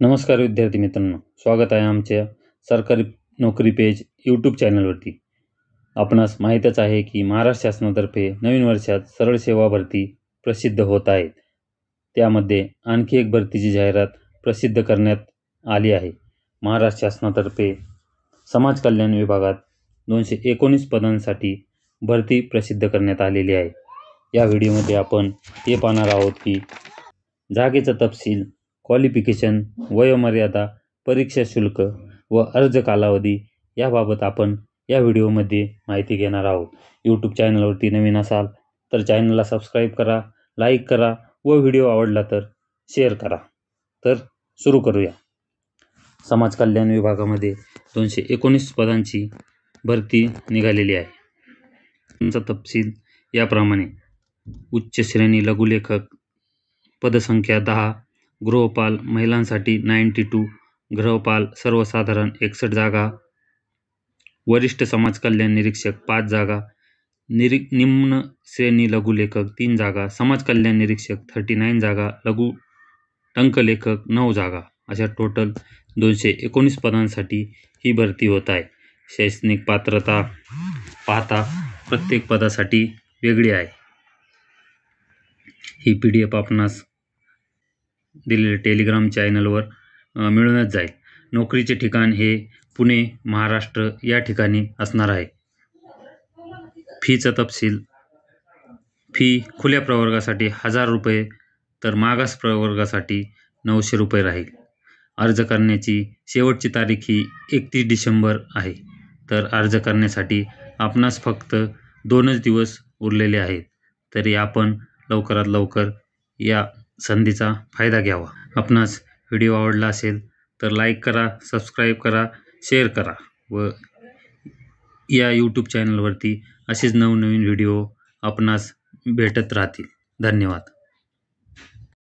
नमस्कार विद्यार्थी मित्रांनो, स्वागत आहे आमच्या सरकारी नोकरी पेज यूट्यूब चॅनलवरती. आपणास माहीतच आहे की महाराष्ट्र शासनातर्फे नवीन वर्षात सरळ सेवा भरती प्रसिद्ध होत आहेत. त्यामध्ये आणखी एक भरतीची जाहिरात प्रसिद्ध करण्यात आली आहे. महाराष्ट्र शासनातर्फे समाज कल्याण विभागात 219 पदांसाठी भरती प्रसिद्ध करण्यात आलेली आहे. या व्हिडिओमध्ये आपण हे पाहणार आहोत की जागेचा तपशील, क्वालिफिकेशन, वयोमर्यादा, परीक्षा शुल्क व अर्ज कालावधी याबाबत आपण या व्हिडिओमध्ये माहिती घेणार आहोत. यूट्यूब चॅनलवरती नवीन असाल तर चॅनलला सबस्क्राईब करा, लाईक करा व व्हिडिओ आवडला तर शेअर करा. तर सुरू करूया. समाज कल्याण विभागामध्ये 219 पदांची भरती निघालेली आहे. त्यांचा तपशील याप्रमाणे: उच्च श्रेणी लघुलेखक पदसंख्या 10, गृहपाल महिलांसाठी 92, गृहपाल सर्वसाधारण 61 जागा, वरिष्ठ समाज कल्याण निरीक्षक 5 जागा, निम्न श्रेणी लघुलेखक 3 जागा, समाज कल्याण निरीक्षक 39 जागा, लघु टंकलेखक 9 जागा, अशा टोटल 219 पदांसाठी ही भरती होत आहे. शैक्षणिक पात्रता पाहता प्रत्येक पदासाठी वेगळी आहे. ही PDF आपणास दिलेल्या टेलिग्राम चॅनलवर मिळूनच जाईल. नोकरीचे ठिकाण हे पुणे, महाराष्ट्र या ठिकाणी असणार आहे. फीचा तपशील: फी खुल्या प्रवर्गासाठी 1000 रुपये तर मागास प्रवर्गासाठी 900 रुपये राहील. अर्ज करण्याची शेवटची तारीख ही 31 डिसेंबर आहे. तर अर्ज करण्यासाठी आपणास फक्त 2च दिवस उरलेले आहेत. तरी आपण लवकरात लवकर या संधीचा फायदा घ्यावा. आपणास व्हिडिओ आवडला असेल तर लाईक करा, सबस्क्राईब करा, शेअर करा व या यूट्यूब चॅनलवरती असेच नवनवीन व्हिडिओ आपणास भेटत राहतील. धन्यवाद.